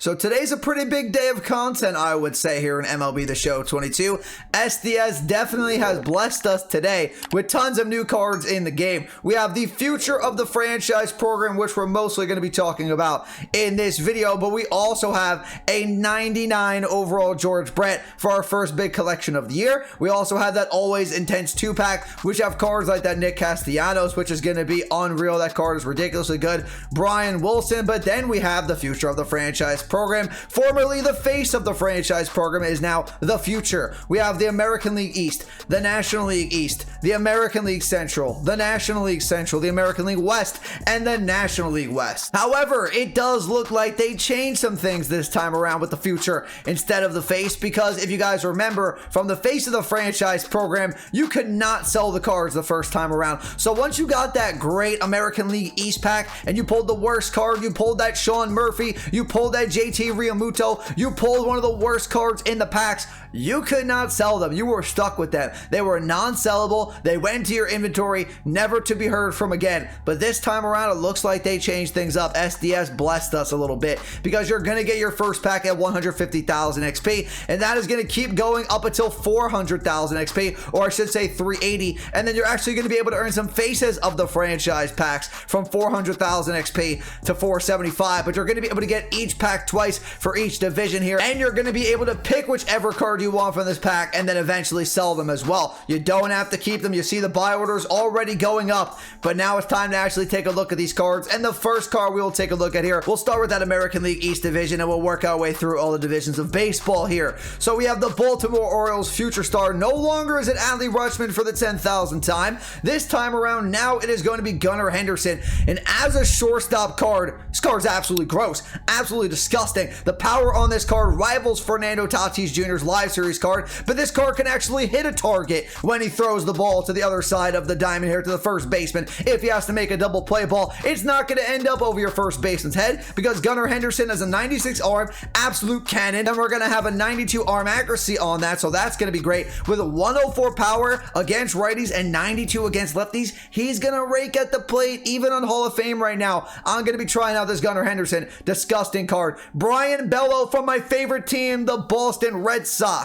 So today's a pretty big day of content, I would say, here in MLB The Show 22. SDS definitely has blessed us today with tons of new cards in the game. We have the future of the franchise program, which we're mostly going to be talking about in this video, but we also have a 99 overall George Brett for our first big collection of the year. We also have that always intense 2-pack, which have cards like that Nick Castellanos, which is going to be unreal. That card is ridiculously good. Brian Wilson, but then we have the future of the franchise program. Formerly the face of the franchise program is now the future. We have the American League East, the National League East, the American League Central, the National League Central, the American League West, and the National League West. However, it does look like they changed some things this time around with the future instead of the face, because if you guys remember from the face of the franchise program, you could not sell the cards the first time around. So once you got that great American League East pack and you pulled the worst card, you pulled that Sean Murphy, you pulled that JT Realmuto, you pulled one of the worst cards in the packs, you could not sell them. You were stuck with them. They were non-sellable. They went into your inventory, never to be heard from again. But this time around, it looks like they changed things up. SDS blessed us a little bit because you're going to get your first pack at 150,000 XP, and that is going to keep going up until 400,000 XP, or I should say 380, and then you're actually going to be able to earn some faces of the franchise packs from 400,000 XP to 475, but you're going to be able to get each pack twice for each division here, and you're going to be able to pick whichever card you want from this pack and then eventually sell them as well. You don't have to keep them. You see the buy orders already going up, but now it's time to actually take a look at these cards. And the first card we will take a look at here, we'll start with that American League East division and we'll work our way through all the divisions of baseball here. So we have the Baltimore Orioles future star. No longer is it Adley Rutschman for the 10,000th time. This time around, now it is going to be Gunnar Henderson. And as a shortstop card, this card is absolutely gross, absolutely disgusting. The power on this card rivals Fernando Tatis Jr.'s Live Series card, but this card can actually hit a target when he throws the ball to the other side of the diamond here to the first baseman. If he has to make a double play ball, it's not going to end up over your first baseman's head because Gunnar Henderson has a 96 arm, absolute cannon, and we're going to have a 92 arm accuracy on that, so that's going to be great. With a 104 power against righties and 92 against lefties, he's going to rake at the plate, even on Hall of Fame right now. I'm going to be trying out this Gunnar Henderson. Disgusting card. Brian Bello from my favorite team, the Boston Red Sox.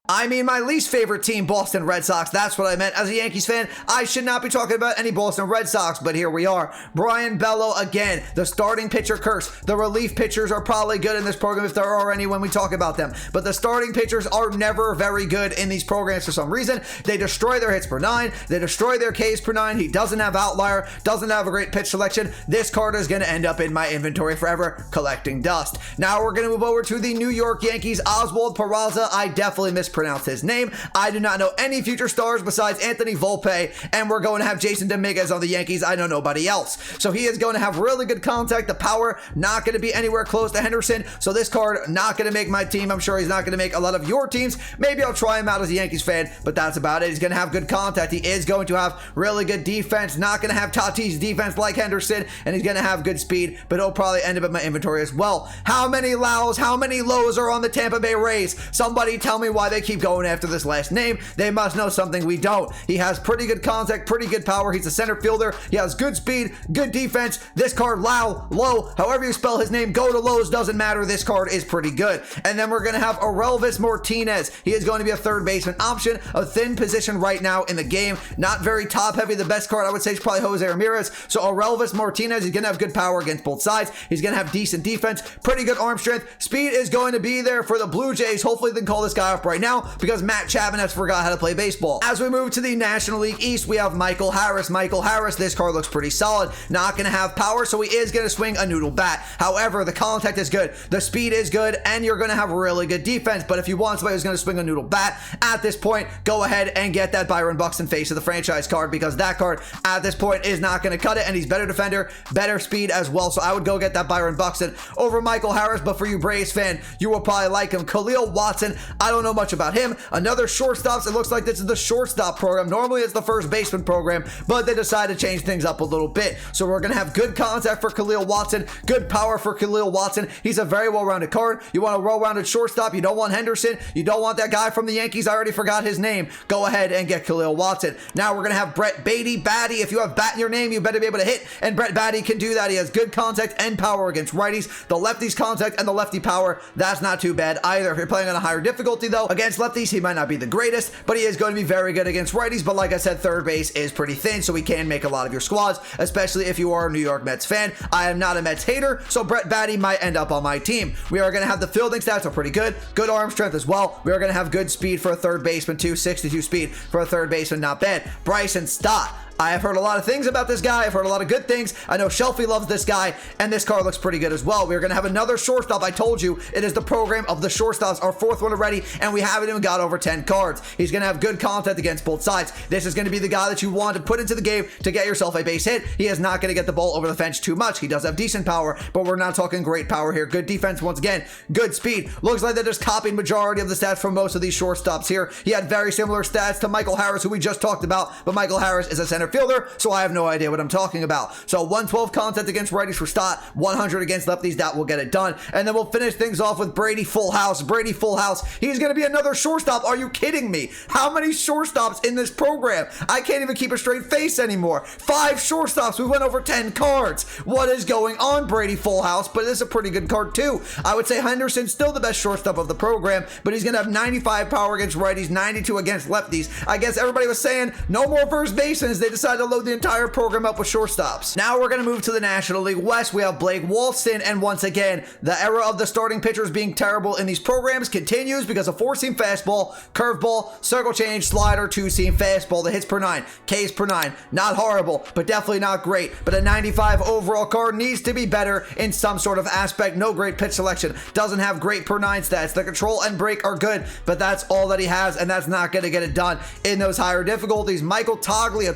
I mean, my least favorite team, Boston Red Sox. That's what I meant. As a Yankees fan, I should not be talking about any Boston Red Sox, but here we are. Brian Bello again, the starting pitcher curse. The relief pitchers are probably good in this program if there are any when we talk about them, but the starting pitchers are never very good in these programs for some reason. They destroy their hits per 9. They destroy their Ks per 9. He doesn't have outlier, doesn't have a great pitch selection. This card is going to end up in my inventory forever, collecting dust. Now we're going to move over to the New York Yankees, Oswald Peraza. I definitely mispronounced his name. I do not know any future stars besides Anthony Volpe, and we're going to have Jason Dominguez on the Yankees. I know nobody else. So he is going to have really good contact. The power not going to be anywhere close to Henderson. So this card not going to make my team. I'm sure he's not going to make a lot of your teams. Maybe I'll try him out as a Yankees fan, but that's about it. He's going to have good contact. He is going to have really good defense. Not going to have Tatis defense like Henderson, and he's going to have good speed, but he'll probably end up in my inventory as well. How many lows, how many lows are on the Tampa Bay Rays? Somebody tell me why they keep going after this last name. They must know something we don't. He has pretty good contact, pretty good power. He's a center fielder. He has good speed, good defense. This card, low, however you spell his name, go to lows, doesn't matter. This card is pretty good. And then we're going to have Aurelvis Martinez. He is going to be a third baseman option, a thin position right now in the game. Not very top heavy. The best card I would say is probably Jose Ramirez. So Aurelvis Martinez, he's going to have good power against both sides. He's going to have decent defense, pretty good arm strength. Speed is going to be there for the Blue Jays. Hopefully they can call this guy up right now because Matt Chapman has forgot how to play baseball. As we move to the National League East, we have Michael Harris. Michael Harris, this card looks pretty solid. Not going to have power, so he is going to swing a noodle bat. However, the contact is good, the speed is good, and you're going to have really good defense. But if you want somebody who's going to swing a noodle bat, at this point, go ahead and get that Byron Buxton face of the franchise card, because that card at this point is not going to cut it, and he's better defender, better speed as well. So I would go get that Byron Buxton over Michael Harris. But for you Braves fan, you will probably like him. Khalil Watson, I don't know much about about him. Another shortstops. It looks like this is the shortstop program. Normally it's the first baseman program, but they decided to change things up a little bit. So we're going to have good contact for Khalil Watson, good power for Khalil Watson. He's a very well-rounded card. You want a well-rounded shortstop. You don't want Henderson. You don't want that guy from the Yankees. I already forgot his name. Go ahead and get Khalil Watson. Now we're going to have Brett Batty. If you have bat in your name, you better be able to hit, and Brett Batty can do that. He has good contact and power against righties. The lefties contact and the lefty power, that's not too bad either. If you're playing on a higher difficulty though, against lefties, he might not be the greatest, but he is going to be very good against righties. But like I said, third base is pretty thin, so he can make a lot of your squads, especially if you are a New York Mets fan. I am not a Mets hater, so Brett Batty might end up on my team. We are going to have the fielding stats are pretty good. Good arm strength as well. We are going to have good speed for a third baseman too. 62 speed for a third baseman, not bad. Bryson Stott. I have heard a lot of things about this guy. I've heard a lot of good things. I know Shelfie loves this guy, and this card looks pretty good as well. We're going to have another shortstop. I told you, it is the program of the shortstops, our fourth one already, and we haven't even got over 10 cards. He's going to have good contact against both sides. This is going to be the guy that you want to put into the game to get yourself a base hit. He is not going to get the ball over the fence too much. He does have decent power, but we're not talking great power here. Good defense once again. Good speed. Looks like they're just copying majority of the stats from most of these shortstops here. He had very similar stats to Michael Harris, who we just talked about, but Michael Harris is a center fielder, so I have no idea what I'm talking about. So 112 contact against righties for Stott, 100 against lefties. That will get it done. And then we'll finish things off with Brady Full House. Brady Full House. He's going to be another shortstop. Are you kidding me? How many shortstops in this program? I can't even keep a straight face anymore. 5 shortstops. We went over 10 cards. What is going on, Brady Full House? But it is a pretty good card too. I would say Henderson's still the best shortstop of the program, but he's going to have 95 power against righties, 92 against lefties. I guess everybody was saying no more first basemen. They decided to load the entire program up with shortstops. Now we're going to move to the National League West. We have Blake Walston, and once again, the era of the starting pitchers being terrible in these programs continues because of 4-seam fastball, curveball, circle change, slider, 2-seam fastball. The hits per 9, Ks per 9. Not horrible, but definitely not great. But a 95 overall card needs to be better in some sort of aspect. No great pitch selection. Doesn't have great per 9 stats. The control and break are good, but that's all that he has, and that's not going to get it done in those higher difficulties. Michael Toglia,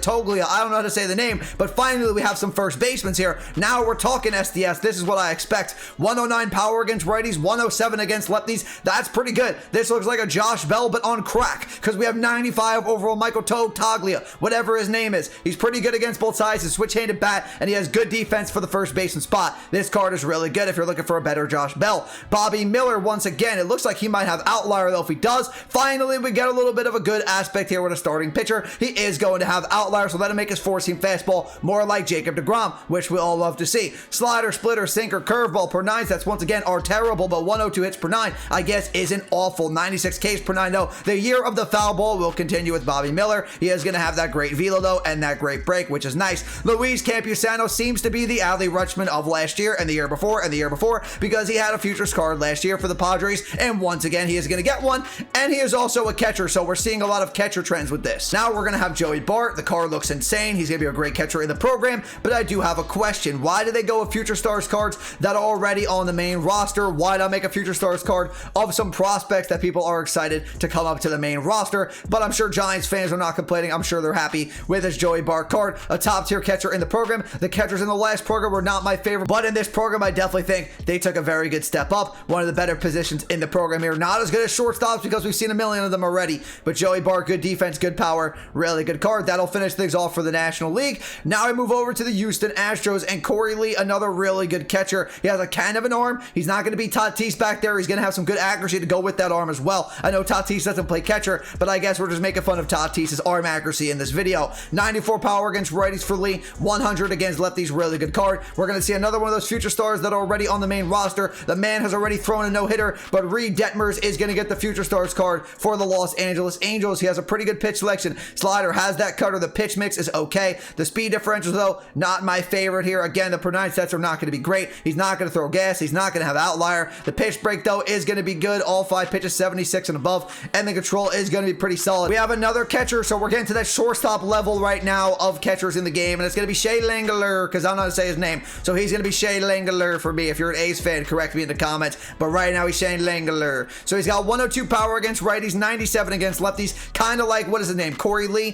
I don't know how to say the name, but finally we have some first basemen here. Now we're talking SDS. This is what I expect. 109 power against righties, 107 against lefties. That's pretty good. This looks like a Josh Bell, but on crack, because we have 95 overall Michael Toglia, whatever his name is. He's pretty good against both sides. He's switch-handed bat, and he has good defense for the first baseman spot. This card is really good if you're looking for a better Josh Bell. Bobby Miller, once again, it looks like he might have outlier, though. If he does, finally we get a little bit of a good aspect here with a starting pitcher. He is going to have outlier, so that'll make his 4-seam fastball more like Jacob deGrom, which we all love to see. Slider, splitter, sinker, curveball per 9 sets once again are terrible, but 102 hits per 9 I guess isn't awful. 96 Ks per 9 though. The year of the foul ball will continue with Bobby Miller. He is going to have that great velo though, and that great break, which is nice. Luis Campusano seems to be the Adley Rutschman of last year and the year before and the year before, because he had a futures card last year for the Padres, and once again he is going to get one, and he is also a catcher, so we're seeing a lot of catcher trends with this. Now we're going to have Joey Bart. The card looks insane. He's going to be a great catcher in the program, but I do have a question. Why do they go with Future Stars cards that are already on the main roster? Why not make a Future Stars card of some prospects that people are excited to come up to the main roster? But I'm sure Giants fans are not complaining. I'm sure they're happy with this Joey Bart card, a top tier catcher in the program. The catchers in the last program were not my favorite, but in this program I definitely think they took a very good step up. One of the better positions in the program here. Not as good as shortstops because we've seen a million of them already, but Joey Bart, good defense, good power, really good card. That'll finish things off for the National League. Now I move over to the Houston Astros, and Corey Lee, another really good catcher. He has a kind of an arm. He's not going to be Tatis back there. He's going to have some good accuracy to go with that arm as well. I know Tatis doesn't play catcher, but I guess we're just making fun of Tatis's arm accuracy in this video. 94 power against righties for Lee, 100 against lefties, really good card. We're going to see another one of those future stars that are already on the main roster. The man has already thrown a no-hitter, but Reed Detmers is going to get the future stars card for the Los Angeles Angels. He has a pretty good pitch selection. Slider has that cutter. The pitch mix is okay. The speed differentials, though, not my favorite here. Again, the per 9 sets are not going to be great. He's not going to throw gas. He's not going to have outlier. The pitch break, though, is going to be good. All 5 pitches, 76 and above, and the control is going to be pretty solid. We have another catcher, so we're getting to that shortstop level right now of catchers in the game, and it's going to be Shea Langler, because I don't know how to say his name, so he's going to be Shea Langler for me. If you're an A's fan, correct me in the comments, but right now he's Shea Langler. So he's got 102 power against righties, 97 against lefties, kind of like, what is his name, Corey Lee,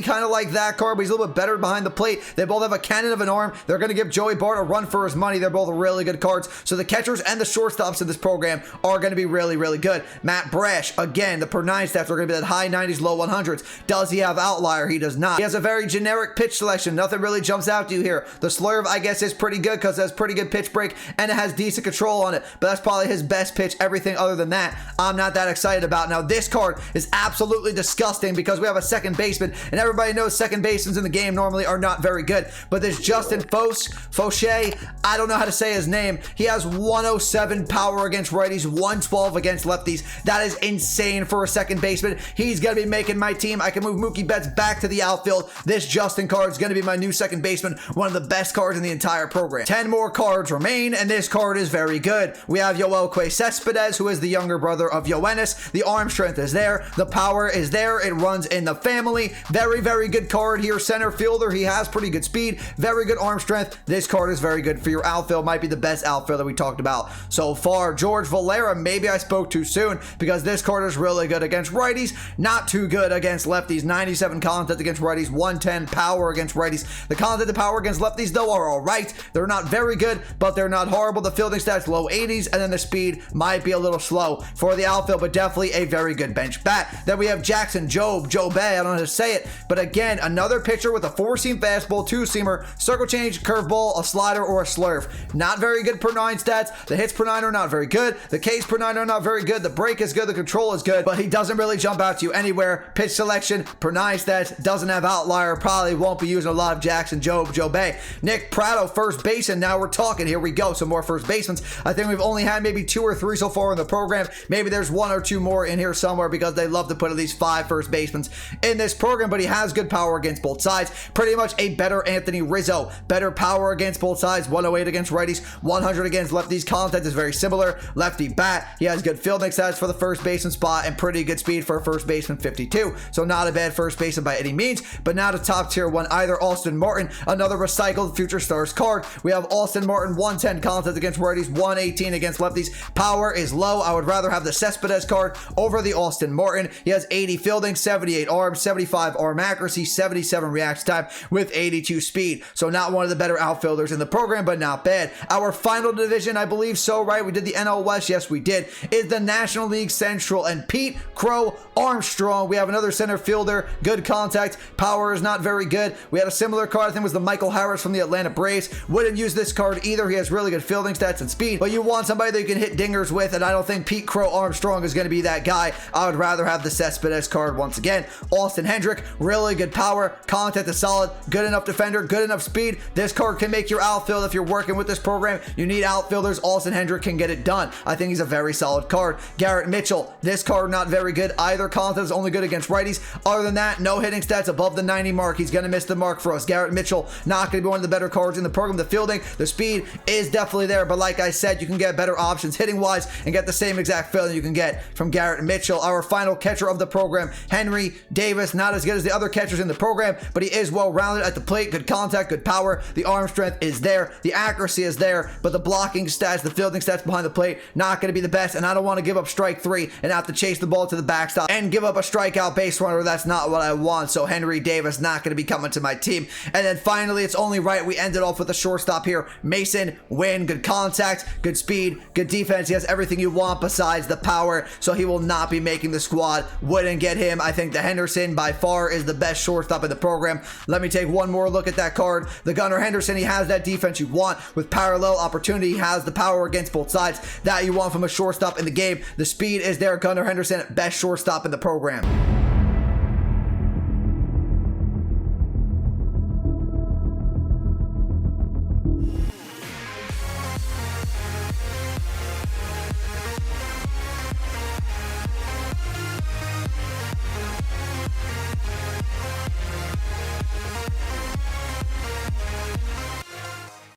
kind of like that card, but he's a little bit better behind the plate. They both have a cannon of an arm. They're going to give Joey Bart a run for his money. They're both really good cards. So the catchers and the shortstops in this program are going to be really, really good. Matt Brash, again, the per 9 stats are going to be that high 90s, low 100s. Does he have outlier? He does not. He has a very generic pitch selection. Nothing really jumps out to you here. The slurve, I guess, is pretty good because it has pretty good pitch break and it has decent control on it, but that's probably his best pitch. Everything other than that, I'm not that excited about. Now, this card is absolutely disgusting because we have a second baseman, and everybody knows second basemans in the game normally are not very good, but this Justin Fauché, I don't know how to say his name. He has 107 power against righties, 112 against lefties. That is insane for a second baseman. He's going to be making my team. I can move Mookie Betts back to the outfield. This Justin card is going to be my new second baseman, one of the best cards in the entire program. 10 more cards remain, and this card is very good. We have Yoel Cespedes, who is the younger brother of Yoenis. The arm strength is there. The power is there. It runs in the family. Very, very good card here. Center fielder. He has pretty good speed. Very good arm strength. This card is very good for your outfield. Might be the best outfielder we talked about so far. George Valera, maybe I spoke too soon because this card is really good against righties. Not too good against lefties. 97 contact against righties. 110 power against righties. The contact and power against lefties, though, are all right. They're not very good, but they're not horrible. The fielding stats, low 80s, and then the speed might be a little slow for the outfield, but definitely a very good bench bat. Then we have Jackson Jobe, I don't know how to say it, but again, another pitcher with a 4-seam fastball, 2-seamer, circle change, curveball, a slider, or a slurve. Not very good per 9 stats. The hits per 9 are not very good. The Ks per 9 are not very good. The break is good. The control is good, but he doesn't really jump out to you anywhere. Pitch selection, per 9 stats, doesn't have outlier. Probably won't be using a lot of Jackson Jobe. Nick Pratto, first baseman. Now we're talking. Here we go. Some more first basemans. I think we've only had maybe 2 or 3 so far in the program. Maybe there's 1 or 2 more in here somewhere because they love to put at least 5 first basemen in this program, but he has good power against both sides. Pretty much a better Anthony Rizzo. Better power against both sides. 108 against righties, 100 against lefties. Contact is very similar. Lefty bat. He has good fielding stats for the first baseman spot and pretty good speed for a first baseman, 52. So not a bad first baseman by any means, but now the top tier one, either Austin Martin, another recycled Future Stars card. We have Austin Martin, 110 contact against righties, 118 against lefties. Power is low. I would rather have the Cespedes card over the Austin Martin. He has 80 fielding, 78 arm, 75 arm accuracy, 77 reaction time with 82 speed. So not one of the better outfielders in the program, but not bad. Our final division, I believe so, right? We did the NL West. Yes, we did. Is the National League Central, and Pete Crow Armstrong. We have another center fielder. Good contact. Power is not very good. We had a similar card. I think it was the Michael Harris from the Atlanta Braves. Wouldn't use this card either. He has really good fielding stats and speed, but you want somebody that you can hit dingers with, and I don't think Pete Crow Armstrong is going to be that guy. I would rather have the Cespedes card once again. Austin Hendrick, really good power. Contact is solid. Good enough defender. Good enough speed. This card can make your outfield if you're working with this program. You need outfielders. Austin Hendrick can get it done. I think he's a very solid card. Garrett Mitchell, this card not very good either. Contact is only good against righties. Other than that, no hitting stats above the 90 mark. He's going to miss the mark for us. Garrett Mitchell, not going to be one of the better cards in the program. The fielding, the speed is definitely there, but like I said, you can get better options hitting wise and get the same exact feeling you can get from Garrett Mitchell. Our final catcher of the program, Henry Davis, not as good as the other catchers in the program, but he is well rounded at the plate. Good contact, good power. The arm strength is there. The accuracy is there, but the blocking stats, the fielding stats behind the plate, not going to be the best, and I don't want to give up strike 3 and have to chase the ball to the backstop and give up a strikeout base runner. That's not what I want, so Henry Davis not going to be coming to my team. And then finally, it's only right we ended off with a shortstop here. Mason Wynn, good contact, good speed, good defense. He has everything you want besides the power, so he will not be making the squad. Wouldn't get him. I think the Henderson by far is the best shortstop in the program. Let me take one more look at that card. The Gunnar Henderson, he has that defense you want with parallel opportunity. He has the power against both sides that you want from a shortstop in the game. The speed is there. Gunnar Henderson, best shortstop in the program.